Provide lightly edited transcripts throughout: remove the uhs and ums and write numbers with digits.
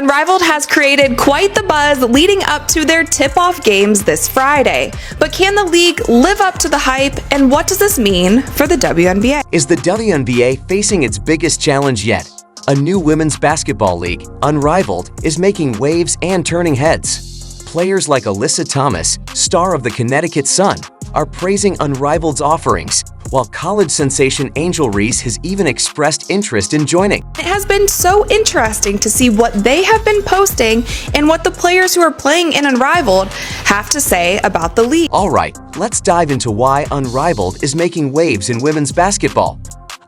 Unrivaled has created quite the buzz leading up to their tip-off games this Friday. But can the league live up to the hype, and what does this mean for the WNBA? Is the WNBA facing its biggest challenge yet? A new women's basketball league, Unrivaled, is making waves and turning heads. Players like Alyssa Thomas, star of the Connecticut Sun, are praising Unrivaled's offerings, while college sensation Angel Reese has even expressed interest in joining. It has been so interesting to see what they have been posting and what the players who are playing in Unrivaled have to say about the league. Alright, let's dive into why Unrivaled is making waves in women's basketball.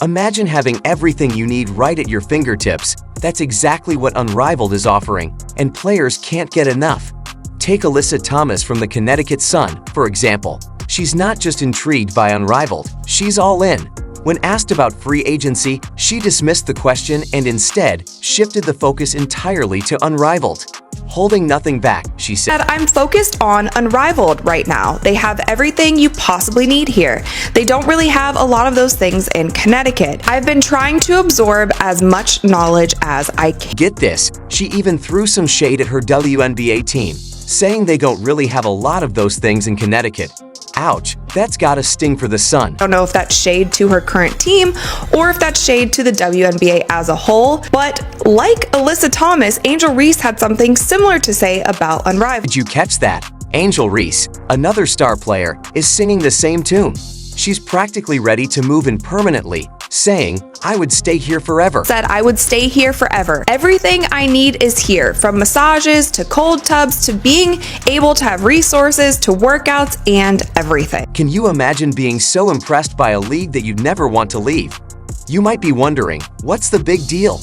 Imagine having everything you need right at your fingertips. That's exactly what Unrivaled is offering, and players can't get enough. Take Alyssa Thomas from the Connecticut Sun, for example. She's not just intrigued by Unrivaled, she's all in. When asked about free agency, she dismissed the question and instead shifted the focus entirely to Unrivaled. Holding nothing back, she said, "I'm focused on Unrivaled right now. They have everything you possibly need here. They don't really have a lot of those things in Connecticut. I've been trying to absorb as much knowledge as I can." Get this, she even threw some shade at her WNBA team, saying they don't really have a lot of those things in Connecticut. Ouch, that's gotta sting for the Sun. I don't know if that's shade to her current team or if that's shade to the WNBA as a whole, but like Alyssa Thomas, Angel Reese had something similar to say about Unrivaled. Did you catch that? Angel Reese, another star player, is singing the same tune. She's practically ready to move in permanently, saying, "I would stay here forever." Said, "I would stay here forever. Everything I need is here, from massages to cold tubs to being able to have resources to workouts and everything." Can you imagine being so impressed by a league that you'd never want to leave? You might be wondering, what's the big deal?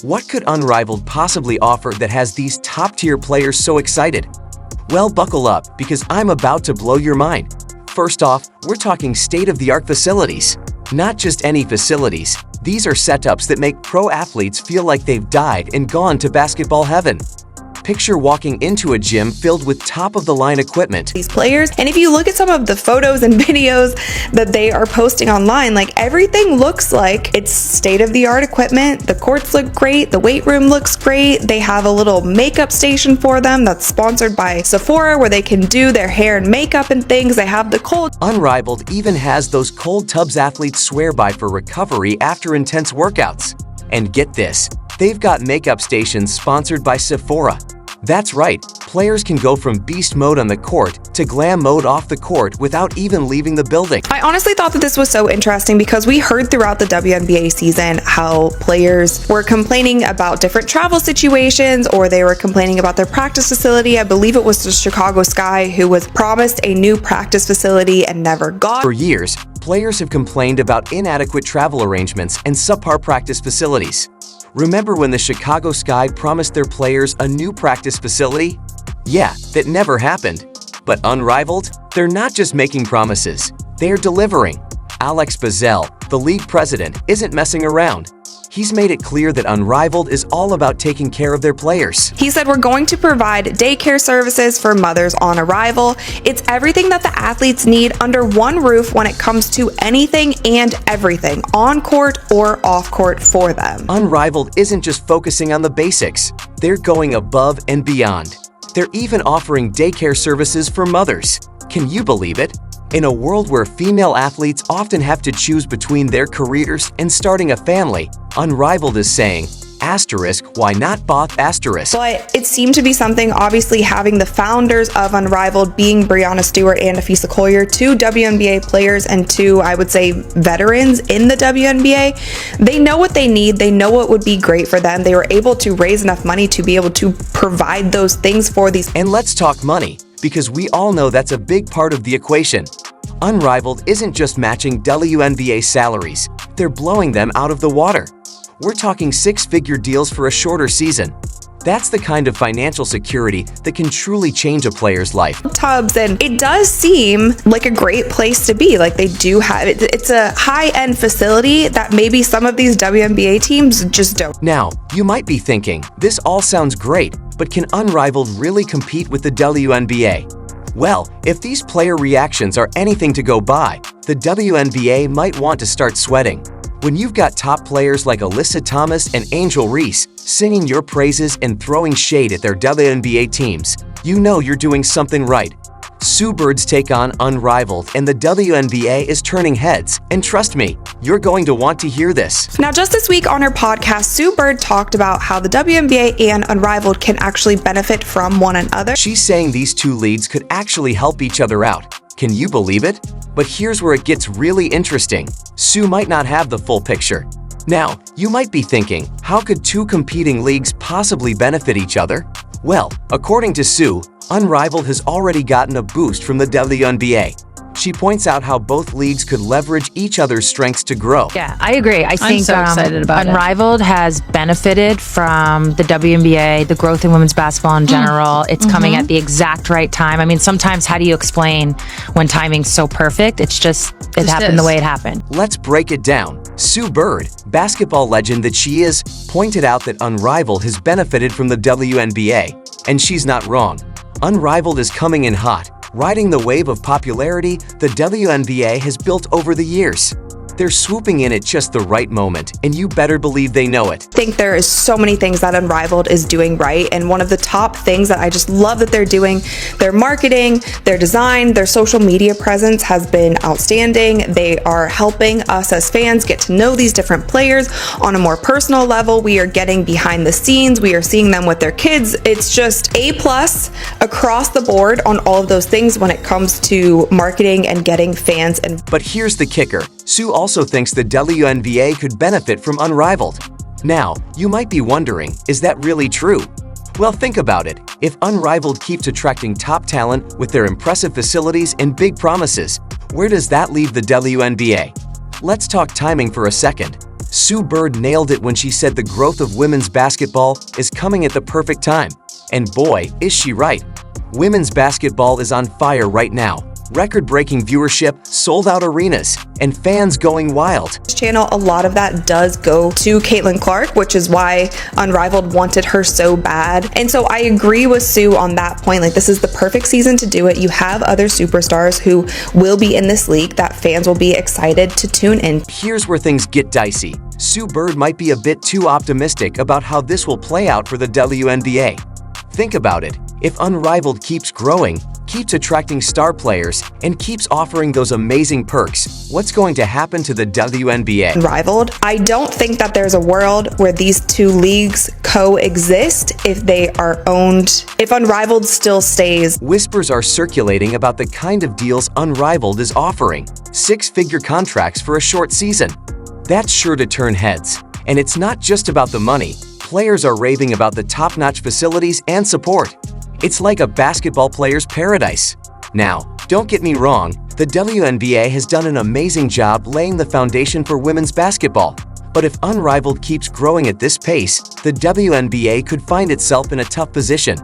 What could Unrivaled possibly offer that has these top-tier players so excited? Well, buckle up, because I'm about to blow your mind. First off, we're talking state-of-the-art facilities. Not just any facilities. These are setups that make pro athletes feel like they've died and gone to basketball heaven. Picture walking into a gym filled with top-of-the-line equipment. These players, and if you look at some of the photos and videos that they are posting online, like everything looks like it's state-of-the-art equipment. The courts look great, the weight room looks great. They have a little makeup station for them that's sponsored by Sephora where they can do their hair and makeup and things. They have the cold. Unrivaled even has those cold tubs athletes swear by for recovery after intense workouts. And get this, they've got makeup stations sponsored by Sephora. That's right, players can go from beast mode on the court to glam mode off the court without even leaving the building. I honestly thought that this was so interesting because we heard throughout the WNBA season how players were complaining about different travel situations, or they were complaining about their practice facility. I believe it was the Chicago Sky who was promised a new practice facility and never got. For years, players have complained about inadequate travel arrangements and subpar practice facilities. Remember when the Chicago Sky promised their players a new practice facility? Yeah, that never happened. But Unrivaled? They're not just making promises, they're delivering. Alex Bazell, the league president, isn't messing around. He's made it clear that Unrivaled is all about taking care of their players. He said, "We're going to provide daycare services for mothers on arrival. It's everything that the athletes need under one roof when it comes to anything and everything, on court or off court for them." Unrivaled isn't just focusing on the basics. They're going above and beyond. They're even offering daycare services for mothers. Can you believe it? In a world where female athletes often have to choose between their careers and starting a family, Unrivaled is saying, asterisk, why not both asterisk? But it seemed to be something, obviously having the founders of Unrivaled being Breanna Stewart and Afisa Collier, two WNBA players and two, I would say, veterans in the WNBA. They know what they need. They know what would be great for them. They were able to raise enough money to be able to provide those things for these. And let's talk money, because we all know that's a big part of the equation. Unrivaled isn't just matching WNBA salaries, they're blowing them out of the water. We're talking six-figure deals for a shorter season. That's the kind of financial security that can truly change a player's life. Tubs, and it does seem like a great place to be. Like they do have it. It's a high-end facility that maybe some of these WNBA teams just don't. Now, you might be thinking, this all sounds great, but can Unrivaled really compete with the WNBA? Well, if these player reactions are anything to go by, the WNBA might want to start sweating. When you've got top players like Alyssa Thomas and Angel Reese singing your praises and throwing shade at their WNBA teams, you know you're doing something right. Sue Bird's take on Unrivaled and the WNBA is turning heads, and trust me, you're going to want to hear this. Now, just this week on her podcast, Sue Bird talked about how the WNBA and Unrivaled can actually benefit from one another. She's saying these two leagues could actually help each other out. Can you believe it? But here's where it gets really interesting. Sue might not have the full picture. Now, you might be thinking, how could two competing leagues possibly benefit each other? Well, according to Sue, Unrivaled has already gotten a boost from the WNBA. She points out how both leagues could leverage each other's strengths to grow. Yeah, I agree. I think so excited about Unrivaled has benefited from the WNBA, the growth in women's basketball in general. It's coming at the exact right time. I mean, sometimes how do you explain when timing's so perfect? It's just, it happened the way it happened. Let's break it down. Sue Bird, basketball legend that she is, pointed out that Unrivaled has benefited from the WNBA. And she's not wrong. Unrivaled is coming in hot, riding the wave of popularity the WNBA has built over the years. They're swooping in at just the right moment, and you better believe they know it. I think there is so many things that Unrivaled is doing right, and one of the top things that I just love that they're doing, their marketing, their design, their social media presence has been outstanding. They are helping us as fans get to know these different players on a more personal level. We are getting behind the scenes. We are seeing them with their kids. It's just A+ across the board on all of those things when it comes to marketing and getting fans involved. But here's the kicker. Sue also thinks the WNBA could benefit from Unrivaled. Now, you might be wondering, is that really true? Well, think about it. If Unrivaled keeps attracting top talent with their impressive facilities and big promises, where does that leave the WNBA? Let's talk timing for a second. Sue Bird nailed it when she said the growth of women's basketball is coming at the perfect time. And boy, is she right. Women's basketball is on fire right now. Record-breaking viewership, sold-out arenas, and fans going wild. Channel, a lot of that does go to Caitlin Clark, which is why Unrivaled wanted her so bad. And so I agree with Sue on that point. Like, this is the perfect season to do it. You have other superstars who will be in this league that fans will be excited to tune in. Here's where things get dicey. Sue Bird might be a bit too optimistic about how this will play out for the WNBA. Think about it. If Unrivaled keeps growing, keeps attracting star players, and keeps offering those amazing perks, what's going to happen to the WNBA? Unrivaled. I don't think that there's a world where these two leagues coexist if they are owned, if Unrivaled still stays. Whispers are circulating about the kind of deals Unrivaled is offering. 6-figure contracts for a short season. That's sure to turn heads. And it's not just about the money. Players are raving about the top-notch facilities and support. It's like a basketball player's paradise. Now, don't get me wrong, the WNBA has done an amazing job laying the foundation for women's basketball. But if Unrivaled keeps growing at this pace, the WNBA could find itself in a tough position.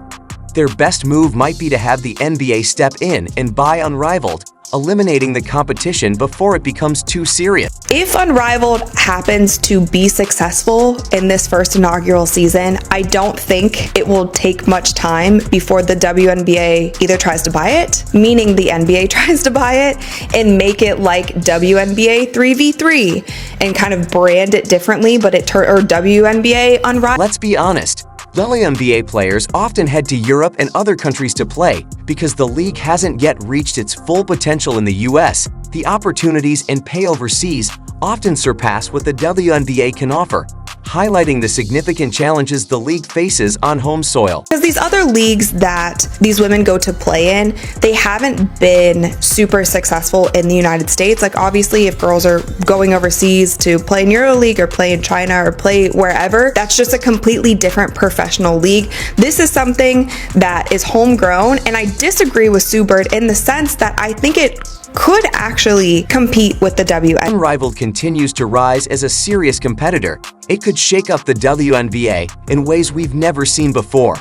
Their best move might be to have the NBA step in and buy Unrivaled, eliminating the competition before it becomes too serious. If Unrivaled happens to be successful in this first inaugural season, I don't think it will take much time before the WNBA either tries to buy it, meaning the NBA tries to buy it, and make it like WNBA 3v3 and kind of brand it differently, but or WNBA Unrivaled. Let's be honest. WNBA players often head to Europe and other countries to play because the league hasn't yet reached its full potential in the US. The opportunities and pay overseas often surpass what the WNBA can offer, highlighting the significant challenges the league faces on home soil. Because these other leagues that these women go to play in, they haven't been super successful in the United States. Like, obviously, if girls are going overseas to play in EuroLeague or play in China or play wherever, that's just a completely different professional league. This is something that is homegrown, and I disagree with Sue Bird in the sense that I think it could actually compete with the WNBA. Unrivaled continues to rise as a serious competitor. It could shake up the WNBA in ways we've never seen before.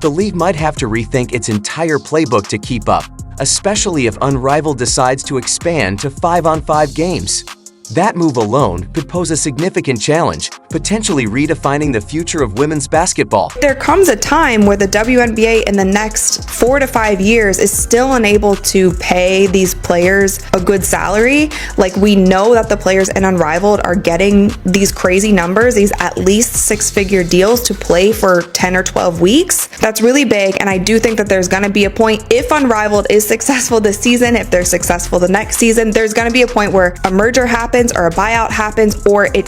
The league might have to rethink its entire playbook to keep up, especially if Unrivaled decides to expand to 5-on-5 games. That move alone could pose a significant challenge, potentially redefining the future of women's basketball. There comes a time where the WNBA in the next 4 to 5 years is still unable to pay these players a good salary. Like, we know that the players in Unrivaled are getting these crazy numbers, these at least 6-figure deals to play for 10 or 12 weeks. That's really big, and I do think that there's going to be a point, if Unrivaled is successful this season, if they're successful the next season, there's going to be a point where a merger happens or a buyout happens, or it